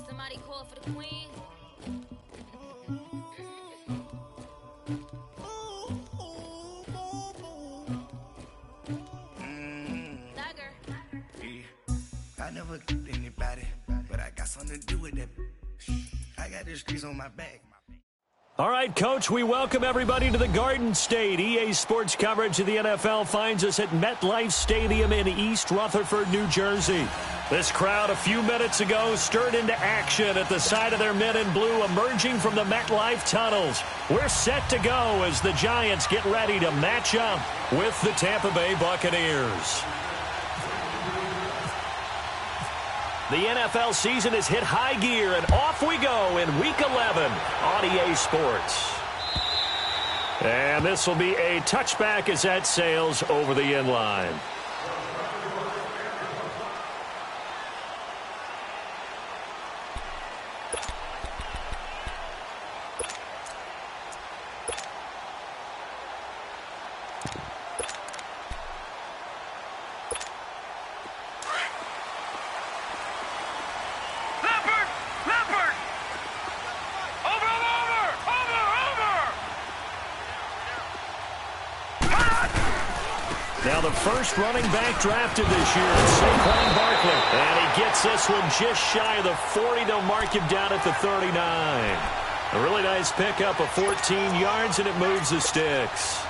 Somebody call for the queen. I never killed anybody, but I got something to do with that. I got the streets on my back. All right, Coach, we welcome everybody to the Garden State. EA Sports coverage of the NFL finds us at MetLife Stadium in East Rutherford, New Jersey. This crowd a few minutes ago stirred into action at the side of their men in blue emerging from the MetLife tunnels. We're set to go as the Giants get ready to match up with the Tampa Bay Buccaneers. The NFL season has hit high gear, and off we go in Week 11 on EA Sports. And this will be a touchback as that sails over the end line. Now the first running back drafted this year is Saquon Barkley. And he gets this one just shy of the 40. They'll mark him down at the 39. A really nice pickup of 14 yards, and it moves the sticks.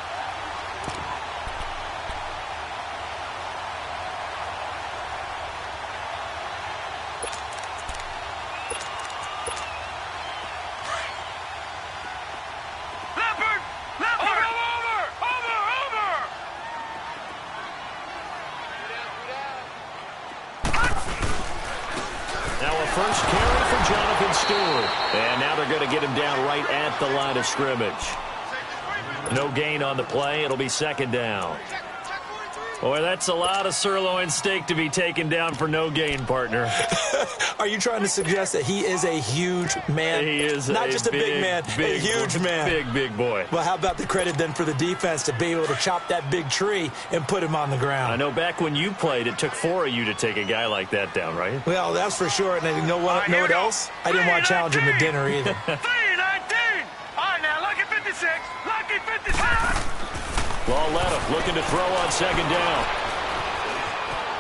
First carry for Jonathan Stewart. And now they're going to get him down right at the line of scrimmage. No gain on the play. It'll be second down. Boy, that's a lot of sirloin steak to be taken down for no gain, partner. Are you trying to suggest that he is a huge man? He is not just a big man, a huge man. Big boy. Well, how about the credit then for the defense to be able to chop that big tree and put him on the ground? I know back when you played, it took 4 of you to take a guy like that down, right? Well, that's for sure. And you know what? Know what else? I didn't want to challenge him to dinner either. 3-19. All right, now look at 56. Look at 56. Lauletta looking to throw on second down.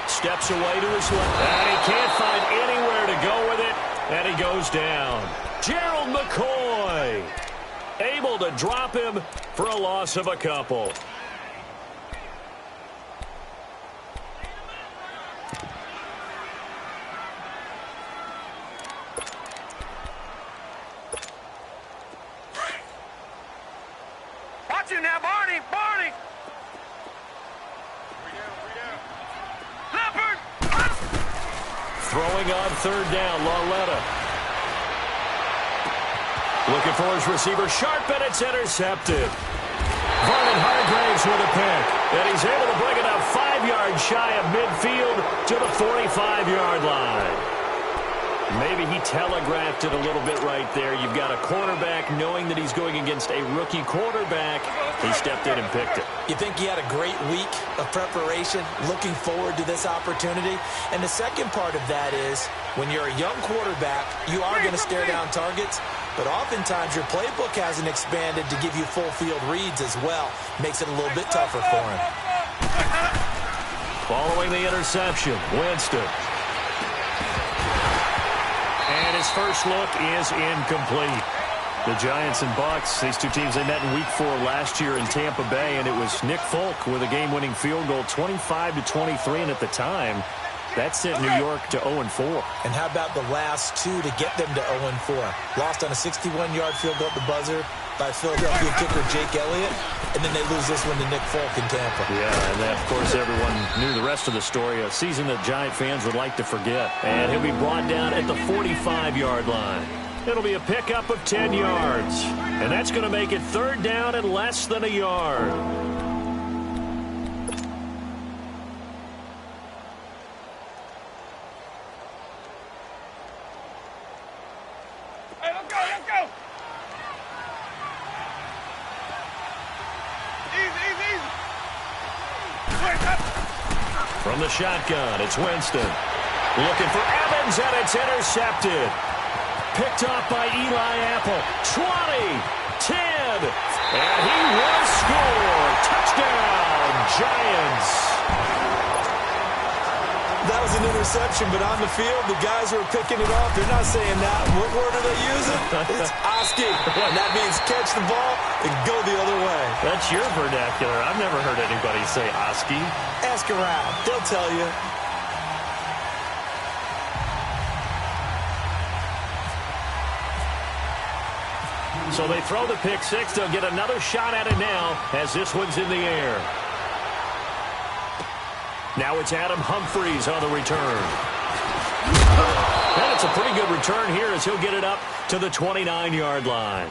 Steps away to his left. And he can't find anywhere to go with it. And he goes down. Gerald McCoy able to drop him for a loss of a couple. Watch him now, Barney. Leopard. Throwing on third down, Lauletta. Looking for his receiver, sharp, and it's intercepted. Vernon Hargraves with a pick, and he's able to bring it up 5 yards shy of midfield to the 45-yard line. Maybe he telegraphed it a little bit right there. You've got a quarterback knowing that he's going against a rookie quarterback. He stepped in and picked it. You think he had a great week of preparation, looking forward to this opportunity? And the second part of that is, when you're a young quarterback, you are going to stare down targets, but oftentimes your playbook hasn't expanded to give you full field reads as well. Makes it a little bit tougher for him. Following the interception, Winston. And his first look is incomplete. The Giants and Bucs, these two teams, they met in Week 4 last year in Tampa Bay, and it was Nick Folk with a game-winning field goal, 25-23, and at the time, that sent New York to 0-4. And how about the last two to get them to 0-4? Lost on a 61-yard field goal at the buzzer by Philadelphia kicker Jake Elliott, and then they lose this one to Nick Folk in Tampa. Yeah, and then, of course, everyone knew the rest of the story, a season that Giant fans would like to forget. And he'll be brought down at the 45-yard line. It'll be a pickup of 10 yards, and that's going to make it third down and less than a yard. Hey, let's go. Easy. Wait up. From the shotgun, it's Winston. Looking for Evans, and it's intercepted. Picked off by Eli Apple. 20, 10, and he will score. Touchdown, Giants. That was an interception, but on the field, the guys who are picking it off, they're not saying that. What word are they using? It's Oski. And that means catch the ball and go the other way. That's your vernacular. I've never heard anybody say Oski. Ask around. They'll tell you. So they throw the pick six. They'll get another shot at it now as this one's in the air. Now it's Adam Humphries on the return. And it's a pretty good return here as he'll get it up to the 29-yard line.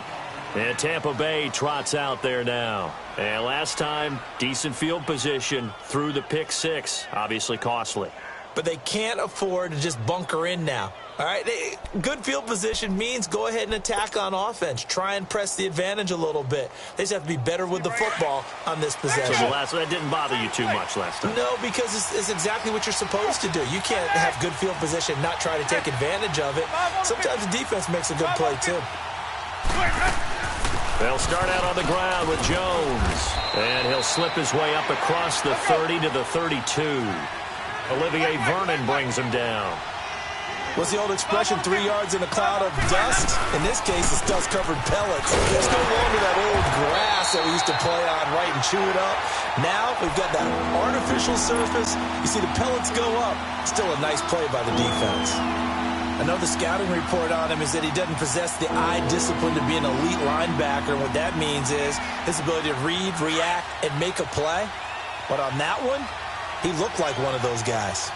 And Tampa Bay trots out there now. And last time, decent field position through the pick six. Obviously costly. But they can't afford to just bunker in now. All right, good field position means go ahead and attack on offense. Try and press the advantage a little bit. They just have to be better with the football on this possession. So that didn't bother you too much last time? No, because it's exactly what you're supposed to do. You can't have good field position, not try to take advantage of it. Sometimes the defense makes a good play, too. They'll start out on the ground with Jones. And he'll slip his way up across the 30 to the 32. Olivier Vernon brings him down. What's the old expression, 3 yards in a cloud of dust? In this case, it's dust-covered pellets. There's no longer that old grass that we used to play on, right, and chew it up. Now we've got that artificial surface. You see the pellets go up. Still a nice play by the defense. Another scouting report on him is that he doesn't possess the eye discipline to be an elite linebacker. What that means is his ability to read, react, and make a play. But on that one, he looked like one of those guys.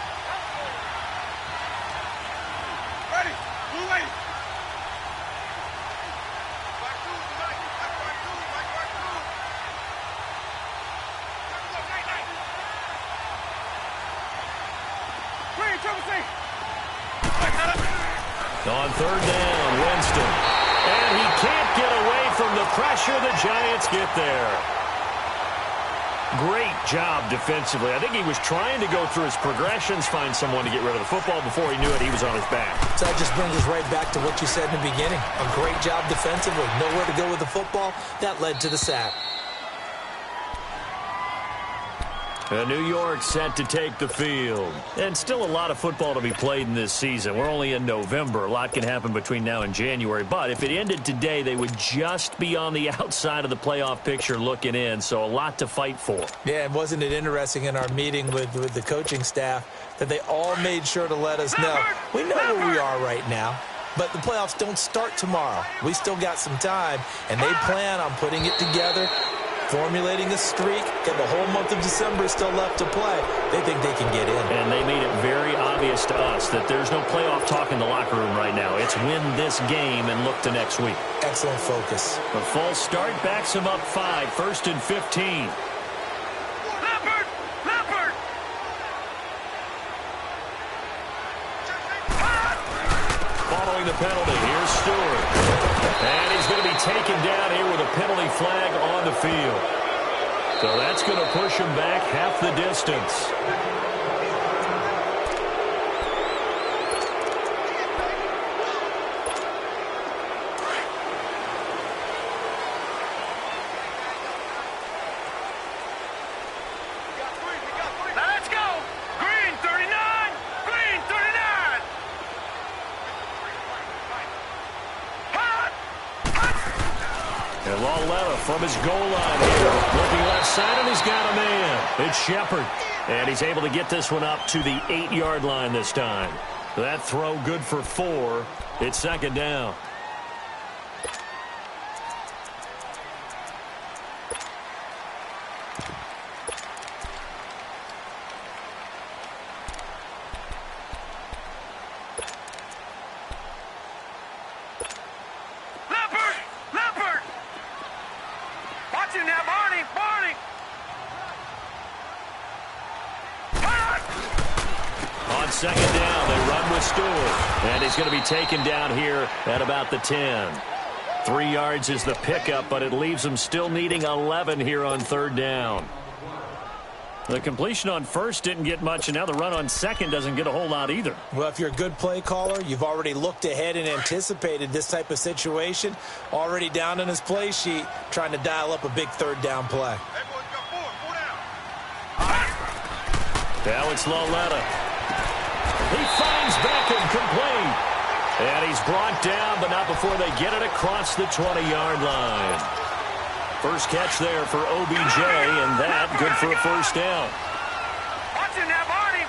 On third down, Winston. And he can't get away from the pressure. The Giants get there. Great job defensively. I think he was trying to go through his progressions, find someone to get rid of the football. Before he knew it, he was on his back. So that just brings us right back to what you said in the beginning. A great job defensively. Nowhere to go with the football. That led to the sack. New York set to take the field. And still a lot of football to be played in this season. We're only in November. A lot can happen between now and January. But if it ended today, they would just be on the outside of the playoff picture looking in. So a lot to fight for. Yeah, and wasn't it interesting in our meeting with the coaching staff that they all made sure to let us know. We know where we are right now. But the playoffs don't start tomorrow. We still got some time. And they plan on putting it together, formulating a streak, and the whole month of December is still left to play. They think they can get in. And they made it very obvious to us that there's no playoff talk in the locker room right now. It's win this game and look to next week. Excellent focus. The false start backs them up 5, 1st and 15. Following the penalty, here's Stewart. And he's going to be taken down here with a penalty flag on the field. So that's going to push him back half the distance. Let's go! Green 39! Green 39! And Lauletta from his goal line here. Looking left side, and he's got a man. It's Shepard. And he's able to get this one up to the 8-yard line this time. That throw good for 4. It's 2nd down. On 2nd down, they run with Stewart. And he's going to be taken down here at about the 10. 3 yards is the pickup, but it leaves them still needing 11 here on 3rd down. The completion on first didn't get much, and now the run on second doesn't get a whole lot either. Well, if you're a good play caller, you've already looked ahead and anticipated this type of situation. Already down on his play sheet, trying to dial up a big third down play. Now it's Loletta. He finds Beckham complete. And he's brought down, but not before they get it across the 20-yard line. First catch there for OBJ, and that good for a first down. Watching that, Barney.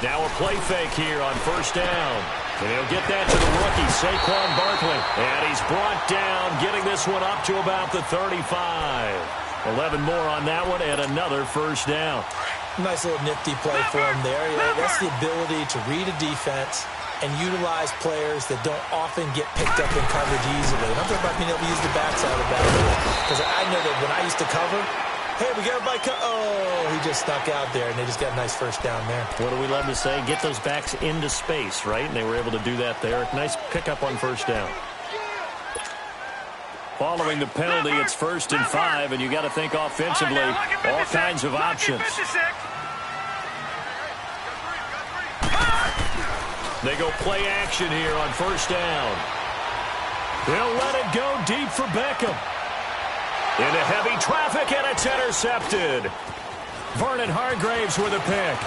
Now a play fake here on first down. And he'll get that to the rookie, Saquon Barkley. And he's brought down, getting this one up to about the 35. 11 more on that one, and another first down. Nice little nifty play for him there. Yeah, that's the ability to read a defense and utilize players that don't often get picked up in coverage easily. And I'm talking about being able to use the backside of the backfield. Because I know that when I used to cover, hey, we got everybody oh, he just stuck out there, and they just got a nice first down there. What do we love to say? Get those backs into space, right? And they were able to do that there. Nice pickup on first down. Following the penalty, it's 1st and 5, and you got to think offensively, all kinds of options. They go play action here on first down. They'll let it go deep for Beckham. Into heavy traffic, and it's intercepted. Vernon Hargraves with a pick.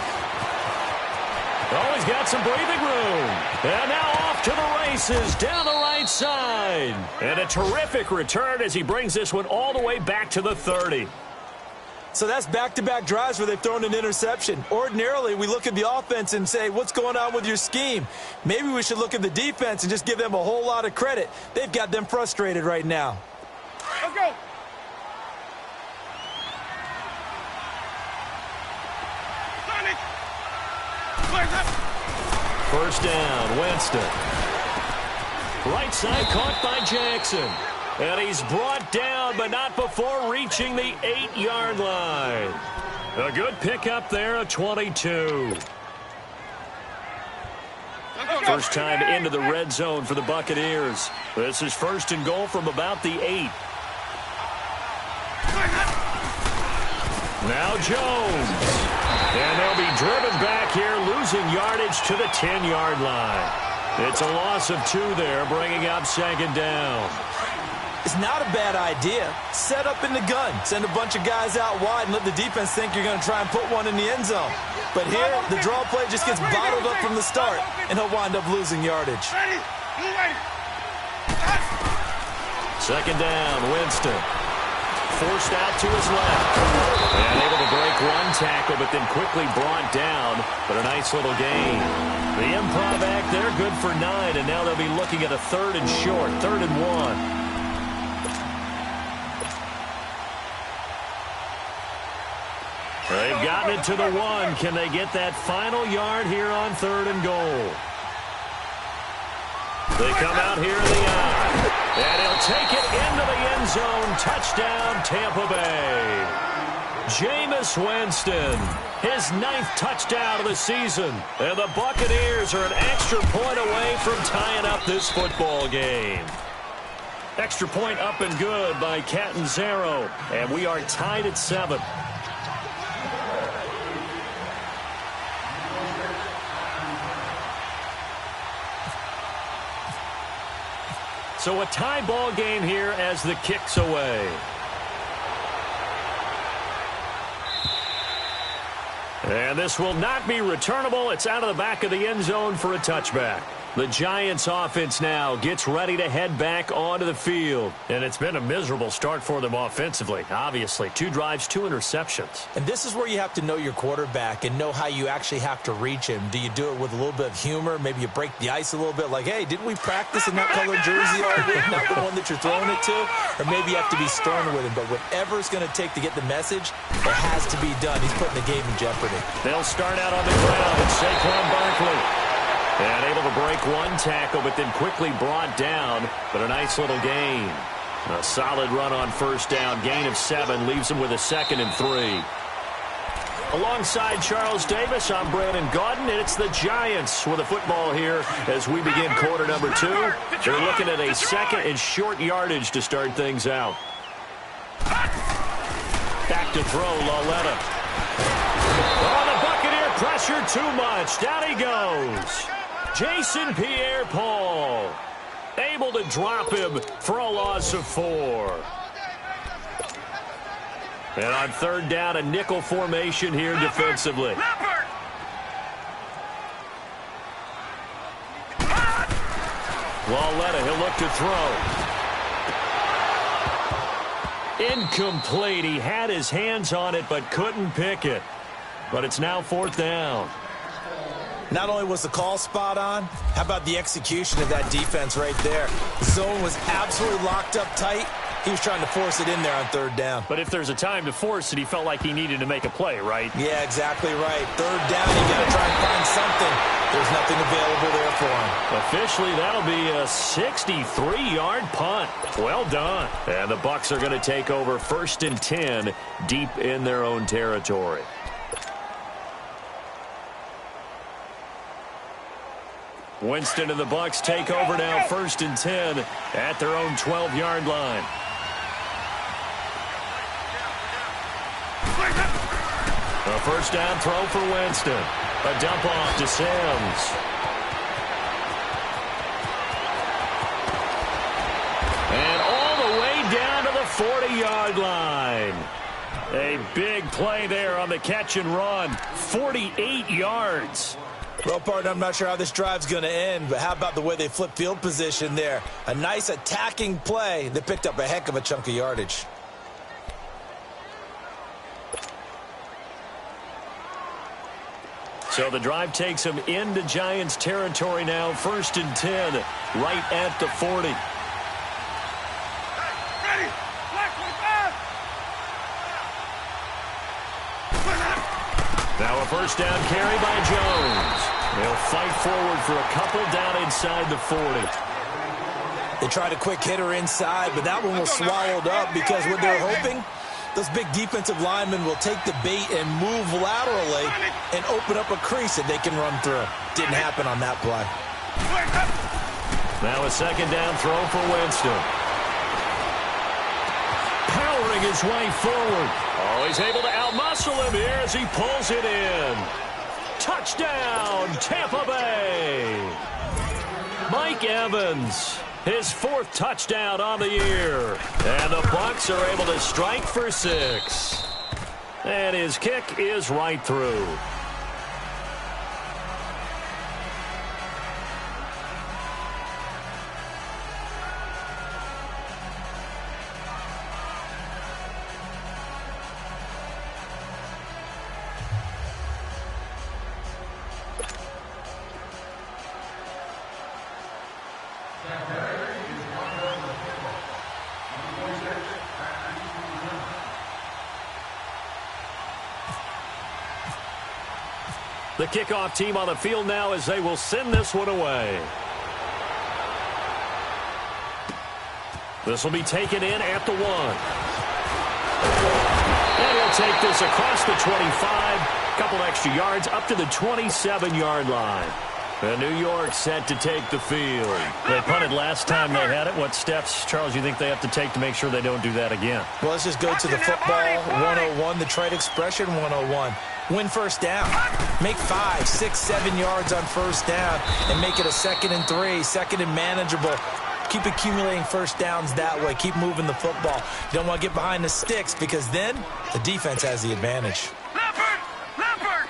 Oh, he's got some breathing room. And now off to the races down the right side. And a terrific return as he brings this one all the way back to the 30. So that's back-to-back drives where they've thrown an interception. Ordinarily, we look at the offense and say, what's going on with your scheme? Maybe we should look at the defense and just give them a whole lot of credit. They've got them frustrated right now. Let's go. First down, Winston. Right side caught by Jackson. And he's brought down, but not before reaching the 8-yard line. A good pickup there, a 22. First time into the red zone for the Buccaneers. This is 1st and goal from about the 8. Now Jones. And they'll be driven back here, losing yardage to the 10-yard line. It's a loss of 2 there, bringing up 2nd down. It's not a bad idea. Set up in the gun. Send a bunch of guys out wide and let the defense think you're going to try and put one in the end zone. But here, the draw play just gets bottled up from the start, and he'll wind up losing yardage. 2nd down, Winston. Forced out to his left. And able to break one tackle, but then quickly brought down. But a nice little gain. The improv act there, good for 9, and now they'll be looking at a 3rd and short, 3rd and 1. They've gotten it to the 1. Can they get that final yard here on 3rd and goal? They come out here in the eye. And he'll take it into the end zone. Touchdown, Tampa Bay. Jameis Winston, his 9th touchdown of the season. And the Buccaneers are an extra point away from tying up this football game. Extra point up and good by Catanzaro. And we are tied at 7. So a tie ball game here as the kick's away. And this will not be returnable. It's out of the back of the end zone for a touchback. The Giants offense now gets ready to head back onto the field. And it's been a miserable start for them offensively, obviously. 2 drives, 2 interceptions. And this is where you have to know your quarterback and know how you actually have to reach him. Do you do it with a little bit of humor? Maybe you break the ice a little bit like, hey, didn't we practice in that colored jersey already? Not the one that you're throwing it to? Or maybe you have to be stern with him. But whatever it's going to take to get the message, it has to be done. He's putting the game in jeopardy. They'll start out on the ground. It's Saquon Barkley. And able to break one tackle, but then quickly brought down. But a nice little gain. A solid run on first down. Gain of 7 leaves them with a 2nd and 3. Alongside Charles Davis, I'm Brandon Gaudin, and it's the Giants with a football here as we begin quarter number 2. They're looking at a 2nd and short yardage to start things out. to throw, Lauletta. Oh, the Buccaneer pressure too much. Down he goes. Jason Pierre-Paul able to drop him for a loss of 4. And on third down, a nickel formation here defensively. Lauletta, he'll look to throw. Incomplete. He had his hands on it but couldn't pick it. But it's now 4th down. Not only was the call spot on, how about the execution of that defense right there? The zone was absolutely locked up tight. He was trying to force it in there on third down. But if there's a time to force it, he felt like he needed to make a play, right? Yeah, exactly right. Third down, you got to try and find something. There's nothing available there for him. Officially, that'll be a 63-yard punt. Well done. And the Bucs are going to take over 1st and 10 deep in their own territory. Winston and the Bucs take over now 1st and 10 at their own 12-yard line. A first down throw for Winston. A dump off to Sims. And all the way down to the 40-yard line. A big play there on the catch and run. 48 yards. Well, partner, I'm not sure how this drive's going to end, but how about the way they flip field position there? A nice attacking play that picked up a heck of a chunk of yardage. So the drive takes him into Giants territory now. 1st and 10, right at the 40. Ready. Black 25. Now a first down carry by Jones. They'll fight forward for a couple down inside the 40. They tried a quick hitter inside, but that one was swallowed up because what they're hoping, those big defensive linemen will take the bait and move laterally and open up a crease that they can run through. Didn't happen on that play. Now a second down throw for Winston. Powering his way forward. Oh, he's able to outmuscle him here as he pulls it in. Touchdown, Tampa Bay. Mike Evans, his 4th touchdown on the year. And the Bucs are able to strike for 6. And his kick is right through. The kickoff team on the field now as they will send this one away. This will be taken in at the 1. And he'll take this across the 25. Couple extra yards up to the 27-yard line. And New York set to take the field. They punted last time they had it. What steps, Charles, you think they have to take to make sure they don't do that again? Well, let's just go to the football 101, the trade expression 101. Win first down. Make 5, 6, 7 yards on first down and make it a 2nd and 3, 2nd and manageable. Keep accumulating first downs that way. Keep moving the football. You don't want to get behind the sticks because then the defense has the advantage. Leopard! Over!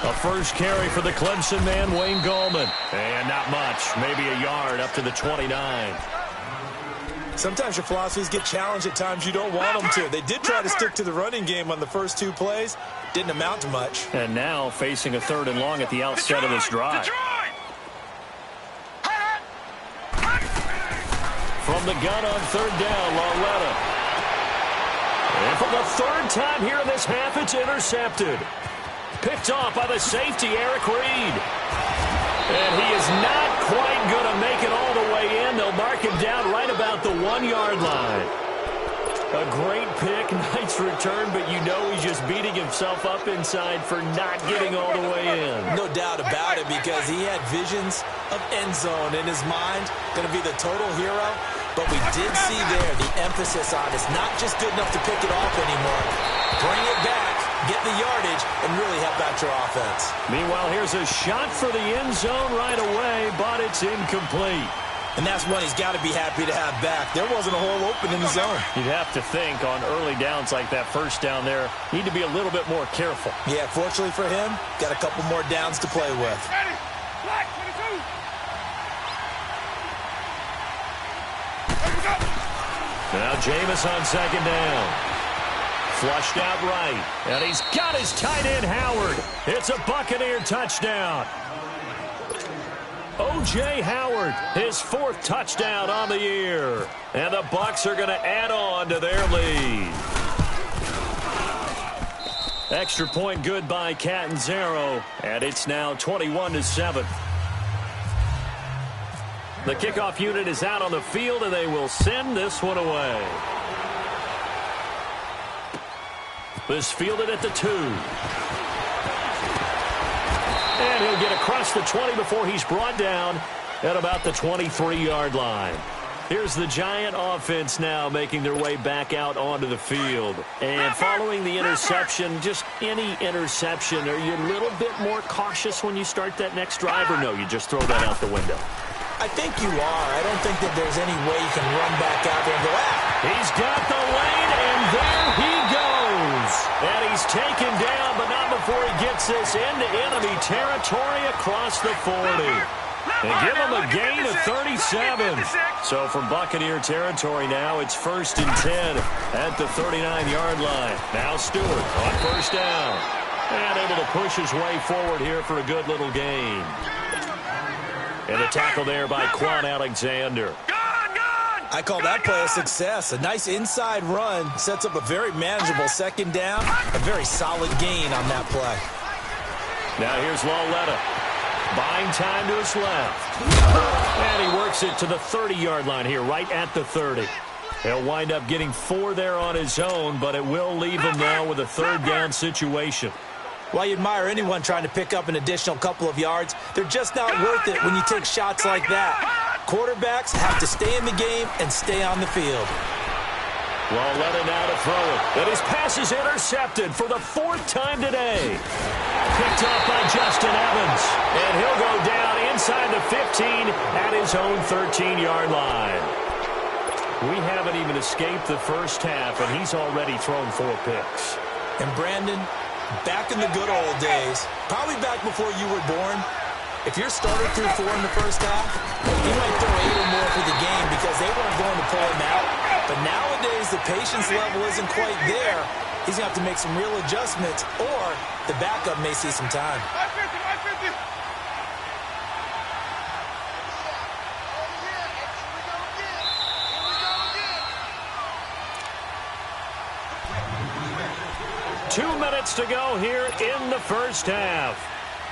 A first carry for the Clemson man, Wayne Gallman. And not much. Maybe a yard up to the 29. Sometimes your philosophies get challenged at times you don't want them to. They did try to stick to the running game on the first 2 plays. Didn't amount to much. And now facing a 3rd and long at the outset of this drive. From the gun on 3rd down, Lauletta. And for the 3rd time here in this half, it's intercepted. Picked off by the safety, Eric Reed. And he is not quite going to make it all the way in. They'll mark him down right about the 1-yard line. A great pick, nice return, but you know he's just beating himself up inside for not getting all the way in. No doubt about it, because he had visions of end zone in his mind. Going to be the total hero. But we did see there the emphasis on it's not just good enough to pick it off anymore. Bring it back, get the yardage, and really help out your offense. Meanwhile, here's a shot for the end zone right away, but it's incomplete. And that's one he's got to be happy to have back. There wasn't a hole open in the zone. You'd have to think on early downs like that first down there, need to be a little bit more careful. Yeah, fortunately for him, got a couple more downs to play with. Ready. Black, 22. There we go. Now Jameis on second down. Flushed out right. And he's got his tight end, Howard. It's a Buccaneer touchdown. O.J. Howard, his 4th touchdown on the year. And the Bucs are going to add on to their lead. Extra point good by Catanzaro. And it's now 21-7. The kickoff unit is out on the field, and they will send this one away. This fielded at the 2. And he'll get across the 20 before he's brought down at about the 23-yard line. Here's the Giant offense now making their way back out onto the field. And following the interception, just any interception, are you a little bit more cautious when you start that next drive, or no, you just throw that out the window? I think you are. I don't think that there's any way you can run back out there and go, He's got the lane, and there he goes. And he's taken down, but not before he gets this into enemy territory across the 40. And give him a gain of 37. So from Buccaneer territory now, it's 1st and 10 at the 39-yard line. Now Stewart on first down. And able to push his way forward here for a good little gain. And the tackle there by Quan Alexander. I call that play a success. A nice inside run sets up a very manageable second down. A very solid gain on that play. Now here's Lauletta. Buying time to his left. And he works it to the 30-yard line here, right at the 30. He'll wind up getting 4 there on his own, but it will leave him now with a 3rd down situation. Well, you admire anyone trying to pick up an additional couple of yards. They're just not worth it when you take shots like that. Quarterbacks have to stay in the game and stay on the field. Lauletta now to throw it. And his pass is intercepted for the 4th time today. Picked off by Justin Evans. And he'll go down inside the 15 at his own 13-yard line. We haven't even escaped the first half, and he's already thrown 4 picks. And Brandon, back in the good old days, probably back before you were born, if your starter threw 4 in the first half, he might throw 8 or more for the game because they weren't going to pull him out. But nowadays, the patience level isn't quite there. He's going to have to make some real adjustments, or the backup may see some time. 550. 2 minutes to go here in the first half.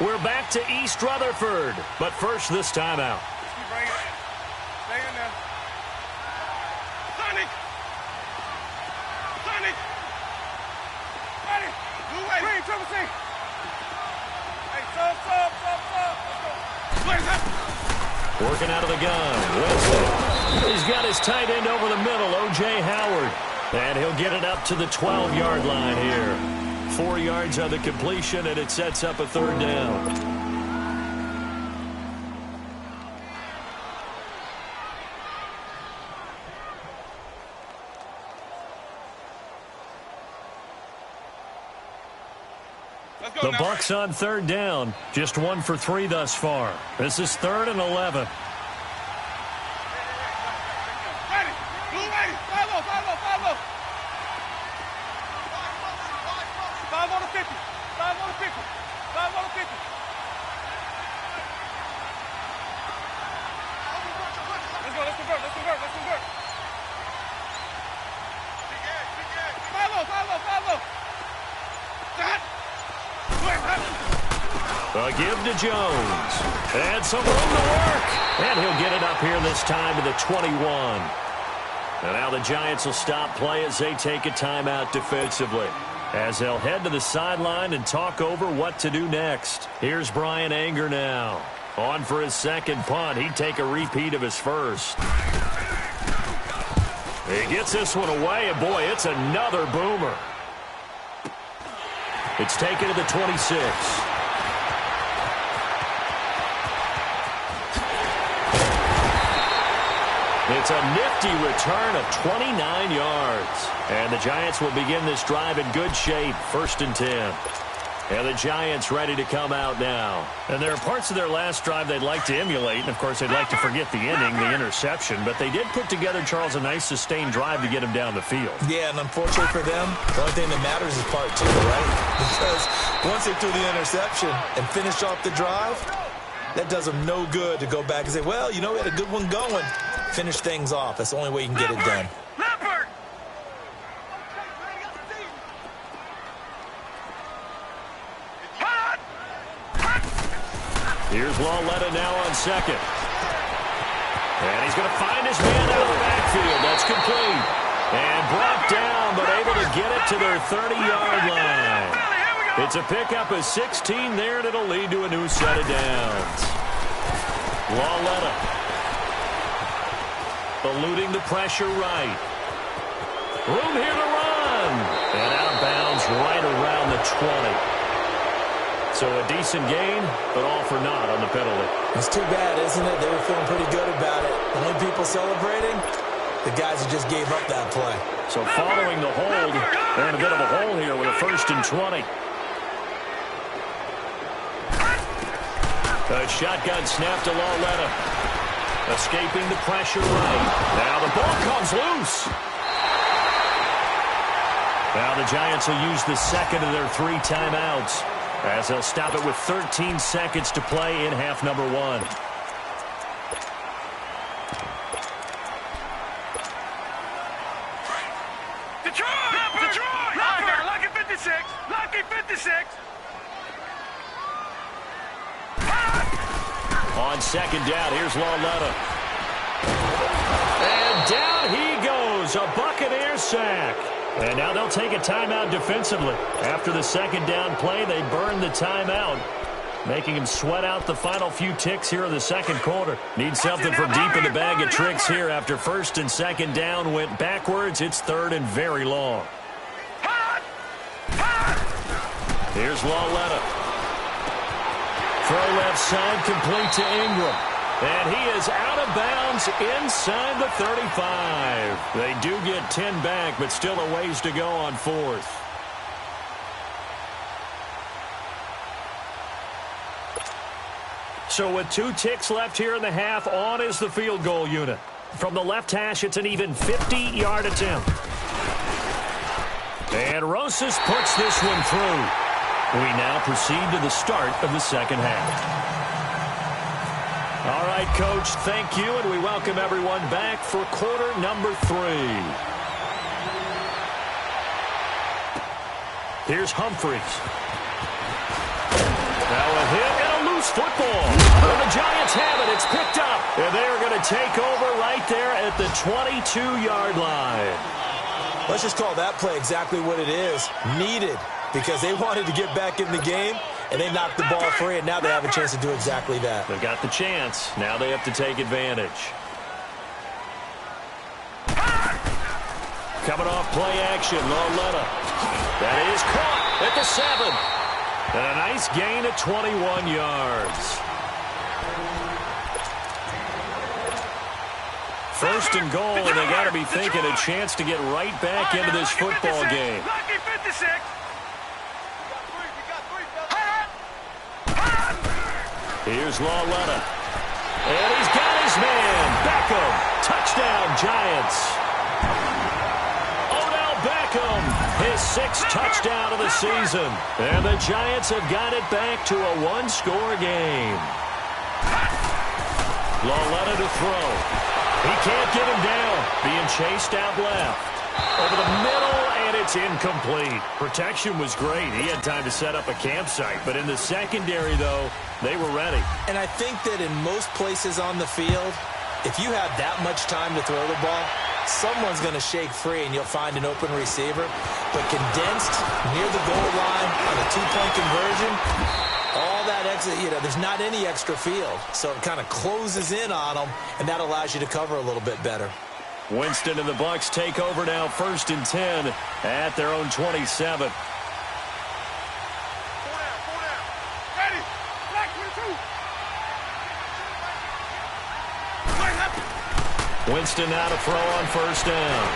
We're back to East Rutherford, but first this timeout. Keep bringing it. Stay in there. Sonic! Sonic! Ready! Blue way. Green, triple C. Hey, sub. Let's go. Working out of the gun. Winston. He's got his tight end over the middle, O.J. Howard. And he'll get it up to the 12-yard line here. 4 yards on the completion, and it sets up a 3rd down. The Bucs on 3rd down. Just 1 for 3 thus far. This is 3rd and 11. Ready! Blue ready! 5-0. 5 on the 50. 5 on the 50. 5 on the 50. Let's go. Let's convert. 5-0. A give to Jones. And some room to work. And he'll get it up here this time to the 21. And now the Giants will stop play as they take a timeout defensively, as they'll head to the sideline and talk over what to do next. Here's Brian Anger now. On for his second punt. He'd take a repeat of his first. He gets this one away, and boy, it's another boomer. It's taken to the 26. It's a nifty return of 29 yards. And the Giants will begin this drive in good shape, 1st and 10. And the Giants ready to come out now. And there are parts of their last drive they'd like to emulate. And, of course, they'd like to forget the ending, the interception. But they did put together, Charles, a nice sustained drive to get him down the field. Yeah, and unfortunately for them, the only thing that matters is part 2, right? Because once they threw the interception and finished off the drive, that does them no good to go back and say, well, you know, we had a good one going. Finish things off. That's the only way you can get it done. Here's Lawletta now on second. And he's going to find his man out of the backfield. That's complete. And brought down, but able to get it to their 30-yard line. It's a pickup of 16 there, and it'll lead to a new set of downs. Lawletta eluding the pressure right. Room here to run. And out of bounds right around the 20. So a decent gain, but all for naught on the penalty. It's too bad, isn't it? They were feeling pretty good about it. The only people celebrating, the guys who just gave up that play. So following the hold, they're in a bit of a hole here with a 1st and 20. A shotgun snap to Lawletta. Escaping the pressure right. Now the ball comes loose. Now the Giants will use the second of their 3 timeouts, as they'll stop it with 13 seconds to play in half number 1. Detroit! Lucky 56! Lucky 56! On second down, here's Lawletta. And down he goes, a Buccaneer sack. And now they'll take a timeout defensively. After the second down play, they burn the timeout, making him sweat out the final few ticks here in the second quarter. Need something from deep in the bag of tricks here. After 1st and 2nd down went backwards, it's 3rd and very long. Here's Lawletta. Throw left side, complete to Ingram. And he is out of bounds inside the 35. They do get 10 back, but still a ways to go on 4th. So with 2 ticks left here in the half, on is the field goal unit. From the left hash, it's an even 50-yard attempt. And Rosas puts this one through. We now proceed to the start of the second half. All right, Coach, thank you, and we welcome everyone back for quarter number 3. Here's Humphries. Now a hit and a loose football. And the Giants have it. It's picked up. And they're going to take over right there at the 22-yard line. Let's just call that play exactly what it is. Needed, because they wanted to get back in the game, and they knocked the ball free, and now they have a chance to do exactly that. They've got the chance. Now they have to take advantage. Coming off play action, Lawletta. That is caught at the 7. And a nice gain of 21 yards. 1st and goal, and they got to be thinking a chance to get right back into this football game. Lucky 56! Here's Lawletta. And he's got his man. Beckham. Touchdown, Giants. Odell Beckham. His 6th touchdown of the season. And the Giants have got it back to a 1-score game. Lawletta to throw. He can't get him down. Being chased out left. Over the middle, and it's incomplete. Protection was great. He had time to set up a campsite. But in the secondary, though, they were ready. And I think that in most places on the field, if you have that much time to throw the ball, someone's going to shake free and you'll find an open receiver. But condensed near the goal line on a two-point conversion, all that exit, there's not any extra field. So it kind of closes in on them, and that allows you to cover a little bit better. Winston and the Bucs take over now, 1st and 10 at their own 27. Winston now to throw on 1st down.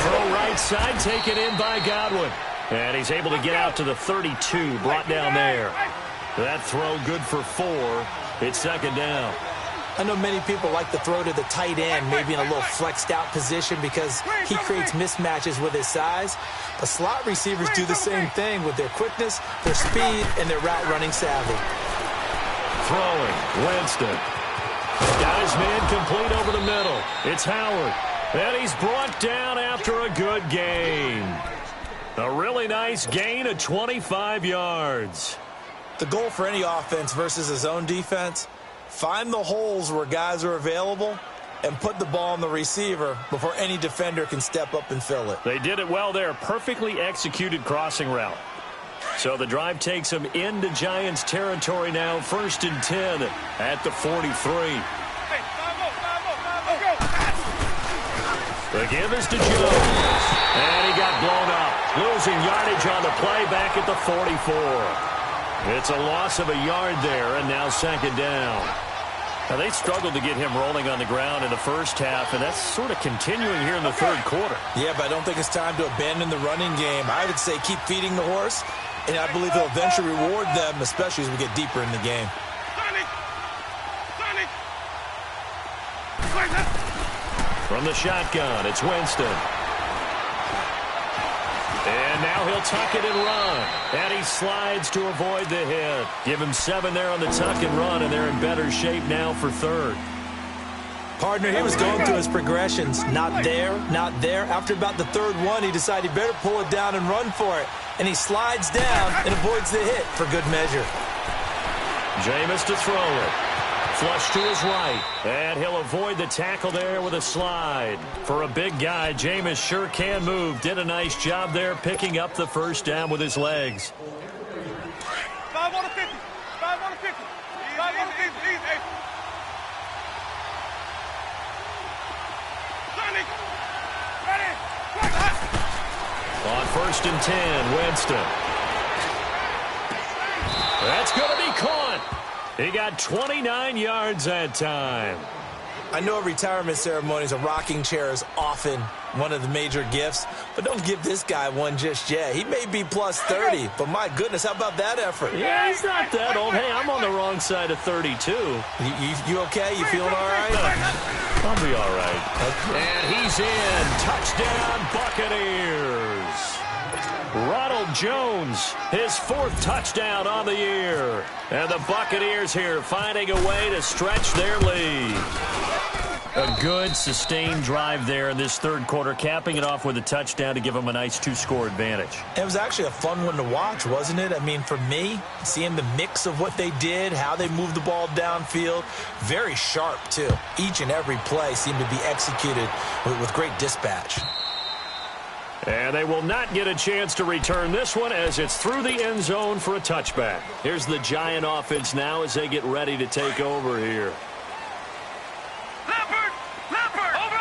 Throw right side, taken in by Godwin. And he's able to get out to the 32, brought down there. That throw good for 4. It's 2nd down. I know many people like to throw to the tight end, maybe in a little flexed out position because he creates mismatches with his size. But slot receivers do the same thing with their quickness, their speed, and their route running savvy. Throwing, Winston. Got his man complete over the middle. It's Howard. And he's brought down after a good gain. A really nice gain of 25 yards. The goal for any offense versus his own defense, find the holes where guys are available and put the ball on the receiver before any defender can step up and fill it. They did it well there. Perfectly executed crossing route. So the drive takes them into Giants territory now. 1st and 10 at the 43. The give is to Jones. And he got blown up. Losing yardage on the play back at the 44. It's a loss of a yard there, and now 2nd down. Now, they struggled to get him rolling on the ground in the first half, and that's sort of continuing here in the 3rd quarter. Yeah, but I don't think it's time to abandon the running game. I would say keep feeding the horse, and I believe he'll eventually reward them, especially as we get deeper in the game. From the shotgun, it's Winston. And now he'll tuck it and run. And he slides to avoid the hit. Give him 7 there on the tuck and run, and they're in better shape now for 3rd. Partner, he was going through his progressions. Not there, not there. After about the 3rd one, he decided he better pull it down and run for it. And he slides down and avoids the hit for good measure. Jameis to throw it. Flush to his right. And he'll avoid the tackle there with a slide. For a big guy, Jameis sure can move. Did a nice job there picking up the 1st down with his legs. 5 on the 50. 5 on the 50. 5 on the 50. On 1st and 10, Winston. That's going to be caught. He got 29 yards that time. I know retirement ceremonies, a rocking chair is often one of the major gifts, but don't give this guy one just yet. He may be plus 30, but my goodness, how about that effort? Yeah, he's not that old. Hey, I'm on the wrong side of 32. You okay? You feeling all right? I'll be all right. And he's in. Touchdown, Buccaneers. Ronald Jones, his 4th touchdown on the year. And the Buccaneers here finding a way to stretch their lead. A good, sustained drive there in this 3rd quarter, capping it off with a touchdown to give them a nice 2-score advantage. It was actually a fun one to watch, wasn't it? I mean, for me, seeing the mix of what they did, how they moved the ball downfield, very sharp, too. Each and every play seemed to be executed with great dispatch. And they will not get a chance to return this one as it's through the end zone for a touchback. Here's the Giant offense now as they get ready to take over here. Leopard! Leopard! Over!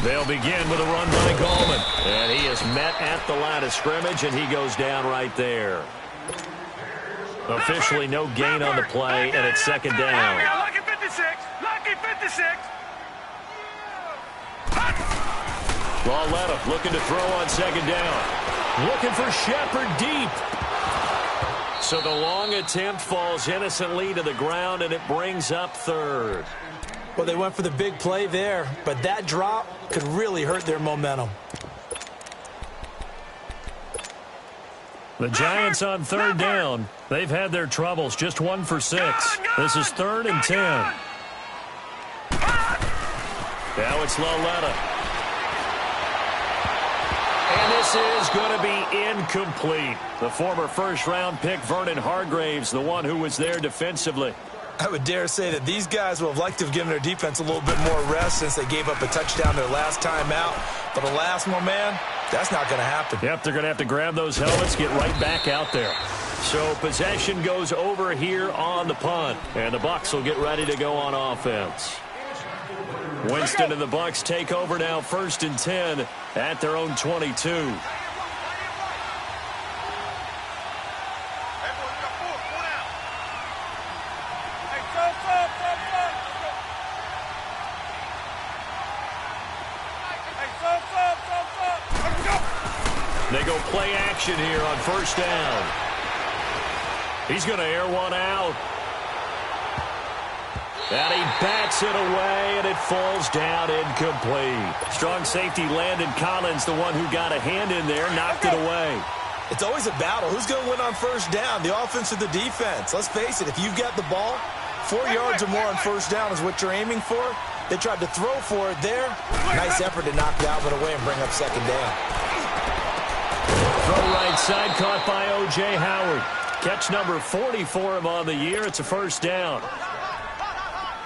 They'll begin with a run by Coleman. And he is met at the line of scrimmage, and he goes down right there. Officially no gain on the play, and it's 2nd down. Lucky 56! Lucky 56! Lauletta looking to throw on 2nd down. Looking for Shepard deep. So the long attempt falls innocently to the ground, and it brings up 3rd. Well, they went for the big play there, but that drop could really hurt their momentum. The Giants on 3rd down. They've had their troubles, just 1 for 6. This is 3rd and 10. Now it's Lauletta. And this is going to be incomplete. The former 1st-round pick, Vernon Hargraves, the one who was there defensively. I would dare say that these guys will have liked to have given their defense a little bit more rest since they gave up a touchdown their last time out. But alas, my man, that's not going to happen. Yep, they're going to have to grab those helmets, get right back out there. So possession goes over here on the punt, and the Bucs will get ready to go on offense. Winston and the Bucs take over now, 1st and 10 at their own 22. They go play action here on 1st down. He's going to air one out. And he bats it away, and it falls down incomplete. Strong safety Landon Collins, the one who got a hand in there, knocked it away. It's always a battle. Who's going to win on 1st down, the offense or the defense? Let's face it, if you've got the ball, 4 yards or more on 1st down is what you're aiming for. They tried to throw for it there. Nice effort to knock Dalvin away and bring up 2nd down. Throw right side, caught by O.J. Howard. Catch number 40 for him on the year. It's a 1st down.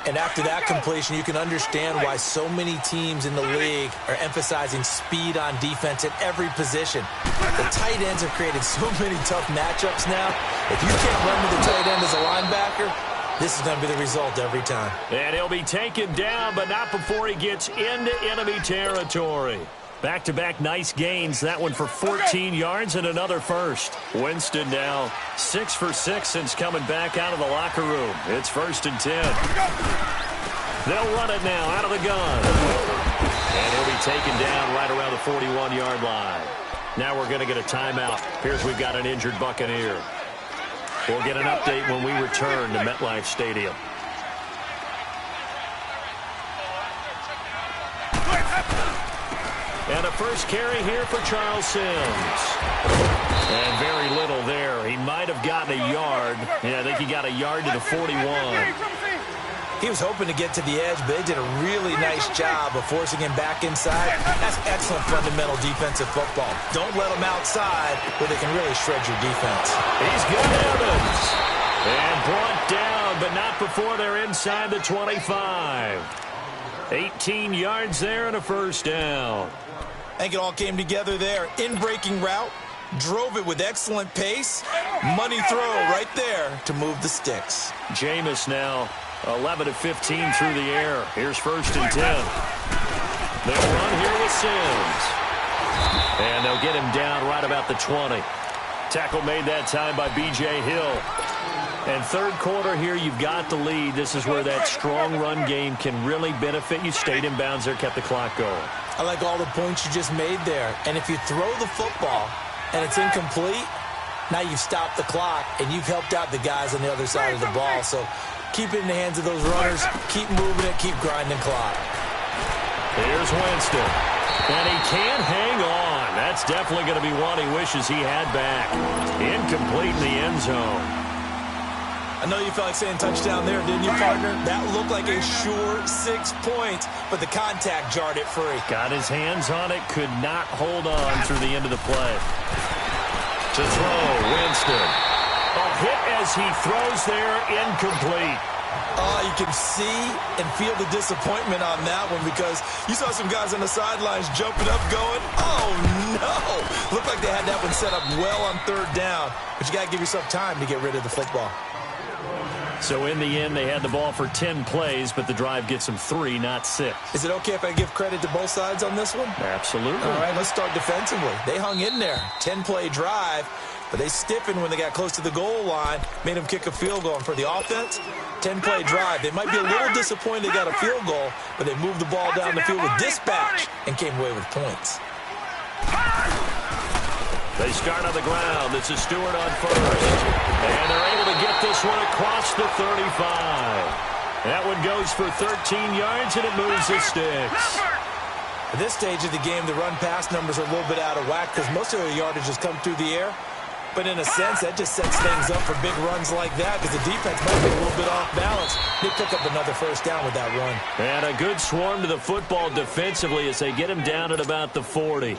And after that completion, you can understand why so many teams in the league are emphasizing speed on defense at every position. The tight ends have created so many tough matchups now. If you can't run with the tight end as a linebacker, this is going to be the result every time. And he'll be taken down, but not before he gets into enemy territory. Back-to-back nice gains. That one for 14 yards and another 1st. Winston now 6 for 6 since coming back out of the locker room. It's 1st and 10. They'll run it now out of the gun. And he'll be taken down right around the 41-yard line. Now we're going to get a timeout. Here's we've got an injured Buccaneer. We'll get an update when we return to MetLife Stadium. And a 1st carry here for Charles Sims. And very little there. He might have gotten a yard. Yeah, I think he got a yard to the 41. He was hoping to get to the edge, but they did a really nice job of forcing him back inside. That's excellent fundamental defensive football. Don't let them outside where they can really shred your defense. He's got Evans. And brought down, but not before they're inside the 25. 18 yards there and a 1st down. I think it all came together there. In-breaking route, drove it with excellent pace. Money throw right there to move the sticks. Jameis now 11 of 15 through the air. Here's 1st and 10. They'll run here with Sims. And they'll get him down right about the 20. Tackle made that time by B.J. Hill. And 3rd quarter here, you've got the lead. This is where that strong run game can really benefit you. Stayed in bounds there, kept the clock going. I like all the points you just made there. And if you throw the football and it's incomplete, now you've stopped the clock and you've helped out the guys on the other side of the ball. So keep it in the hands of those runners. Keep moving it. Keep grinding clock. Here's Winston. And he can't hang on. That's definitely going to be one he wishes he had back. Incomplete in the end zone. I know you felt like saying touchdown there, didn't you, partner? That looked like a sure 6 points, but the contact jarred it free. Got his hands on it, could not hold on through the end of the play. To throw, Winston. A hit as he throws there, incomplete. You can see and feel the disappointment on that one because you saw some guys on the sidelines jumping up going, oh, no. Looked like they had that one set up well on 3rd down, but you got to give yourself time to get rid of the football. So in the end, they had the ball for 10 plays, but the drive gets them 3, not 6. Is it okay if I give credit to both sides on this one? Absolutely. All right, let's start defensively. They hung in there. 10-play drive, but they stiffened when they got close to the goal line, made them kick a field goal. And for the offense, 10-play drive. They might be a little disappointed they got a field goal, but they moved the ball down the field with dispatch and came away with points. They start on the ground. This is Stewart on 1st. And they're able to get this one across the 35. That one goes for 13 yards, and it moves the sticks. At this stage of the game, the run-pass numbers are a little bit out of whack because most of their yardage has come through the air. But in a sense, that just sets things up for big runs like that because the defense might be a little bit off balance. They pick up another 1st down with that run. And a good swarm to the football defensively as they get him down at about the 40.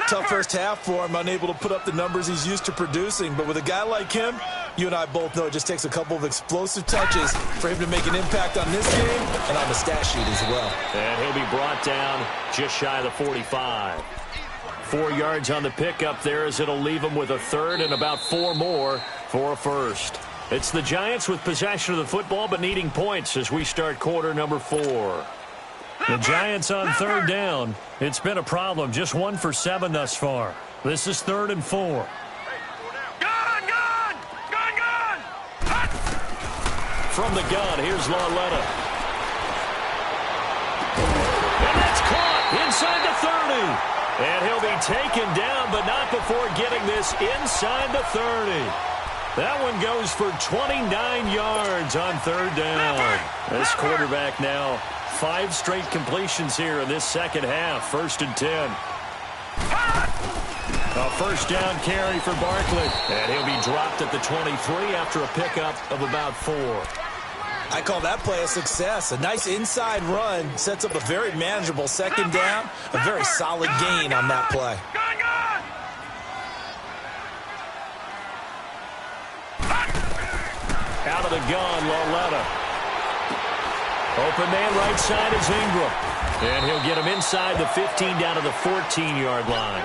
Tough 1st half for him, unable to put up the numbers he's used to producing. But with a guy like him, You and I both know it just takes a couple of explosive touches for him to make an impact on this game and on the stat sheet as well. And he'll be brought down just shy of the 45. 4 yards on the pickup there as it'll leave him with a third and about 4 more for a first. It's the Giants with possession of the football but needing points as we start quarter number 4. The Giants on third down. It's been a problem. Just 1 for 7 thus far. This is 3rd and 4. From the gun, here's Lauletta. And that's caught inside the 30. And he'll be taken down, but not before getting this inside the 30. That one goes for 29 yards on third down. This quarterback now 5 straight completions here in this second half. 1st and 10. A first down carry for Barkley. And he'll be dropped at the 23 after a pickup of about 4. I call that play a success. A nice inside run sets up a very manageable second down. A very solid gain on that play. Out of the gun, Lauletta. Open man right side is Ingram. And he'll get him inside the 15 down to the 14-yard line.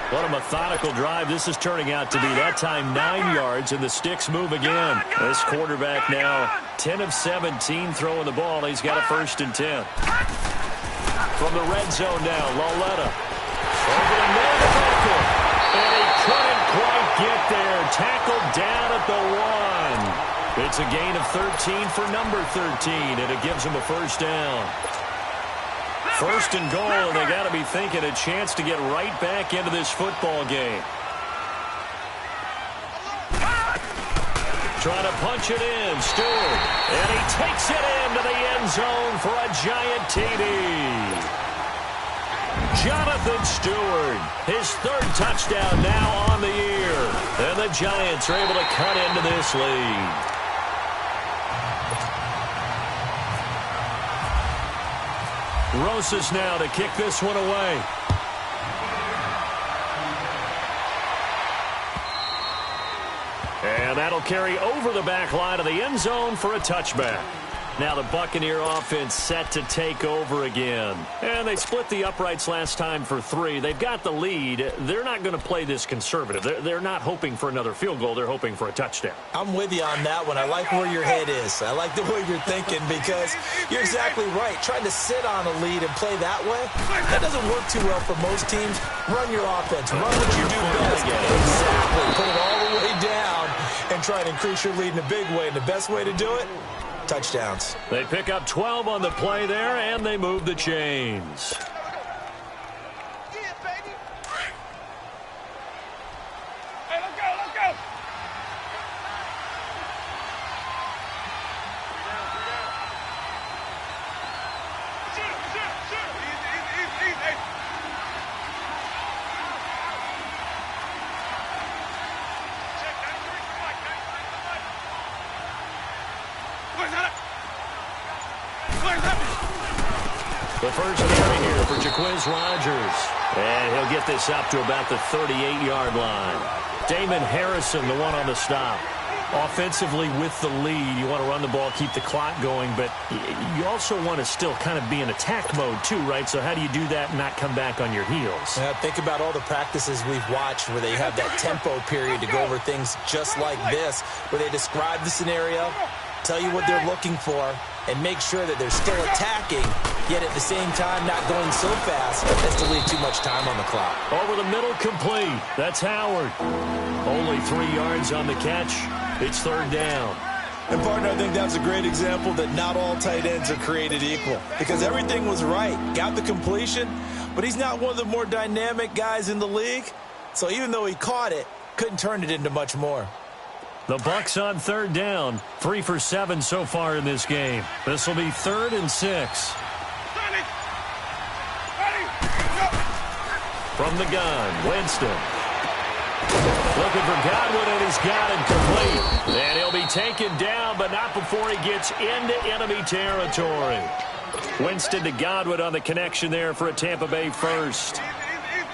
What a methodical drive this is turning out to be. That time 9 yards, and the sticks move again. This quarterback now 10 of 17 throwing the ball. He's got a 1st and 10. From the red zone now, Lauletta. Over the middle of the backfield. And he couldn't quite get there. Tackled down at the 1. It's a gain of 13 for number 13, and it gives him a first down. 1st and goal, and they got to be thinking a chance to get right back into this football game. Trying to punch it in, Stewart. And he takes it into the end zone for a giant TD. Jonathan Stewart, his 3rd touchdown now on the year. And the Giants are able to cut into this lead. Rosas now to kick this one away. And that'll carry over the back line of the end zone for a touchback. Now the Buccaneer offense set to take over again. And they split the uprights last time for 3. They've got the lead. They're not going to play this conservative. They're not hoping for another field goal. They're hoping for a touchdown. I'm with you on that one. I like where your head is. I like the way you're thinking because you're exactly right. Trying to sit on a lead and play that way, that doesn't work too well for most teams. Run your offense. Run what you do best. Exactly. Put it all the way down and try and increase your lead in a big way. And the best way to do it, touchdowns. They pick up 12 on the play there, and they move the chains. Hey, let's go, let's go. Shoot. Easy. Hey. Check that. The first carry here for Jaquiz Rodgers. And he'll get this up to about the 38-yard line. Damon Harrison, the one on the stop. Offensively with the lead, you want to run the ball, keep the clock going, but you also want to still kind of be in attack mode too, right? So how do you do that and not come back on your heels? Yeah, think about all the practices we've watched where they have that tempo period to go over things just like this, where they describe the scenario, tell you what they're looking for, and make sure that they're still attacking, yet at the same time not going so fast as to leave too much time on the clock. Over the middle, complete. That's Howard. Only 3 yards on the catch. It's third down. And, partner, I think that's a great example that not all tight ends are created equal because everything was right. Got the completion, but he's not one of the more dynamic guys in the league. So even though he caught it, couldn't turn it into much more. The Bucs on third down. 3 for 7 so far in this game. This will be 3rd and 6. From the gun, Winston. Looking for Godwin, and he's got him complete. And he'll be taken down, but not before he gets into enemy territory. Winston to Godwin on the connection there for a Tampa Bay first.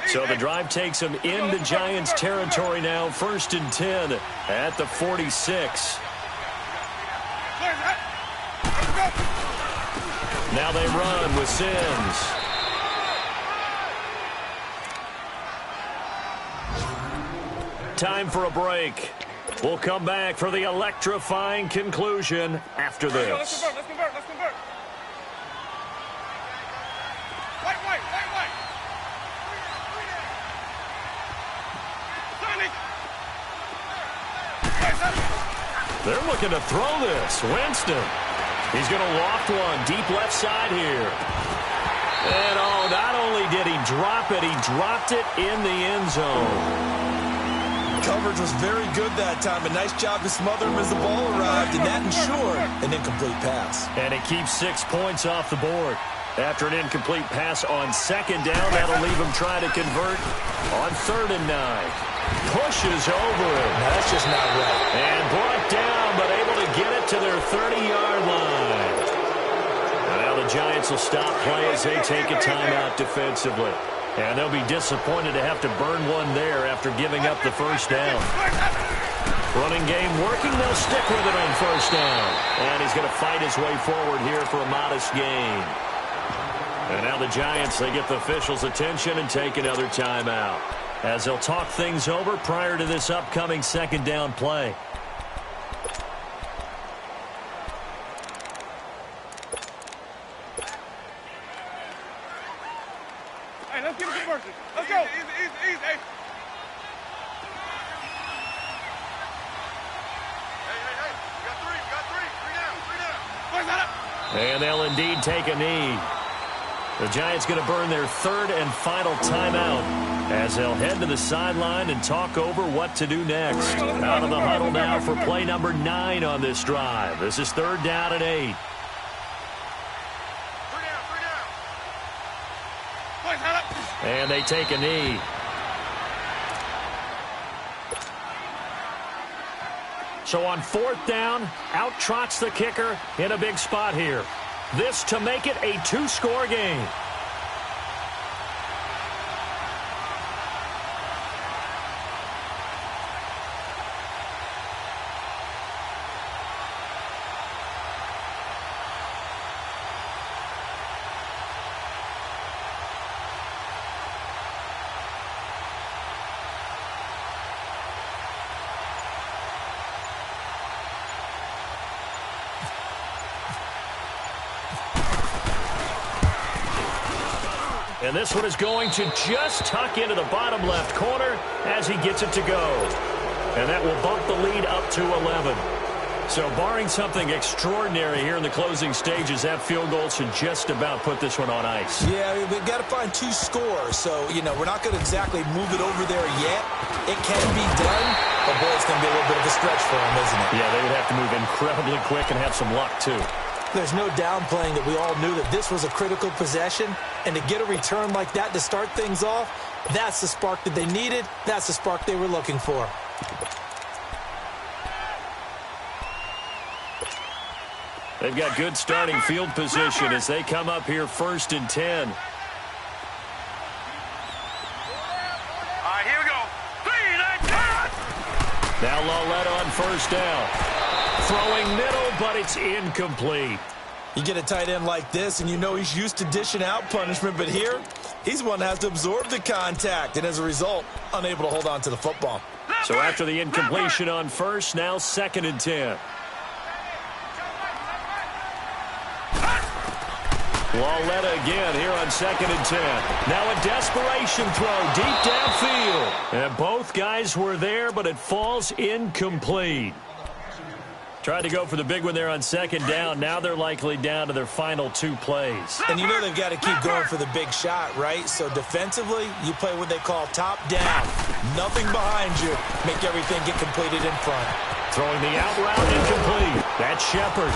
So the drive takes them into Giants territory now, 1st and 10 at the 46. Now they run with Sims. Time for a break. We'll come back for the electrifying conclusion after this. Let's convert. White. They're looking to throw this. Winston. He's going to loft one deep left side here. And, not only did he drop it, he dropped it in the end zone. Coverage was very good that time. A nice job to smother him as the ball arrived, and that ensured an incomplete pass. And it keeps 6 points off the board. After an incomplete pass on 2nd down, that'll leave him trying to convert on 3rd and 9. Pushes over it. That's just not right. And brought down, but able to get it to their 30-yard line. Now the Giants will stop play as they take a timeout defensively. And they'll be disappointed to have to burn one there after giving up the 1st down. Running game working. They'll stick with it on 1st down. And he's going to fight his way forward here for a modest gain. And now the Giants, they get the officials' attention and take another timeout, as they'll talk things over prior to this upcoming 2nd down play. Hey, let's get a conversion. Let's go. Easy. Hey, you got three. Three down. And they'll indeed take a knee. The Giants going to burn their 3rd and final timeout as they'll head to the sideline and talk over what to do next. Out of the huddle now for play number 9 on this drive. This is 3rd down and 8. And they take a knee. So on 4th down, out trots the kicker in a big spot here. This to make it a 2-score game. And this one is going to just tuck into the bottom left corner as he gets it to go. And that will bump the lead up to 11. So barring something extraordinary here in the closing stages, that field goal should just about put this one on ice. Yeah, we've got to find 2 scores. So, we're not going to exactly move it over there yet. It can be done, but boy, it's going to be a little bit of a stretch for them, isn't it? Yeah, they would have to move incredibly quick and have some luck, too. There's no downplaying that we all knew that this was a critical possession, and to get a return like that to start things off, that's the spark that they needed. That's the spark they were looking for. They've got good starting field position as they come up here 1st and 10. All right, here we go. 3, 9, 10. Now Lawletta on 1st down. Throwing middle, but it's incomplete. You get a tight end like this, and he's used to dishing out punishment, but here, he's the one that has to absorb the contact, and as a result, unable to hold on to the football. So after the incompletion on 1st, now 2nd and 10. Lawletta again here on 2nd and 10. Now a desperation throw deep downfield. And both guys were there, but it falls incomplete. Tried to go for the big one there on 2nd down. Now they're likely down to their final 2 plays. And they've got to keep going for the big shot, right? So defensively, you play what they call top down. Nothing behind you. Make everything get completed in front. Throwing the out route incomplete. That's Shepard.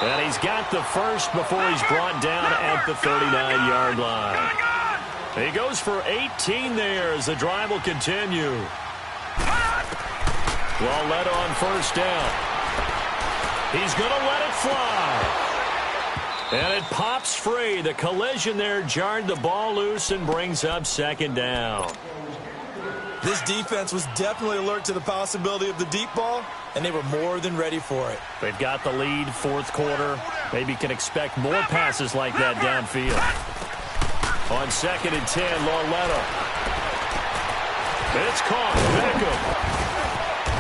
And he's got the first before he's brought down at the 39-yard line. He goes for 18 there as the drive will continue. Lawletta on 1st down. He's going to let it fly. And it pops free. The collision there jarred the ball loose and brings up second down. This defense was definitely alert to the possibility of the deep ball, and they were more than ready for it. They've got the lead, fourth quarter. Maybe can expect more passes like that downfield. On 2nd and 10, Lauletta. It's caught. Beckham.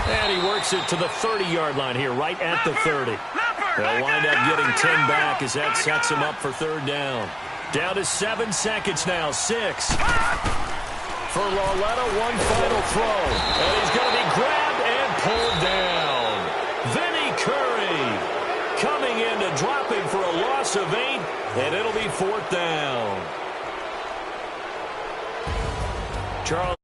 And he works it to the 30-yard line here, right at the 30. They'll wind up getting 10 back as that sets him up for third down. Down to 7 seconds now, 6. For Lauletta, one final throw. And he's going to be grabbed and pulled down. Vinny Curry coming in to drop him for a loss of 8, and it'll be fourth down. Charles.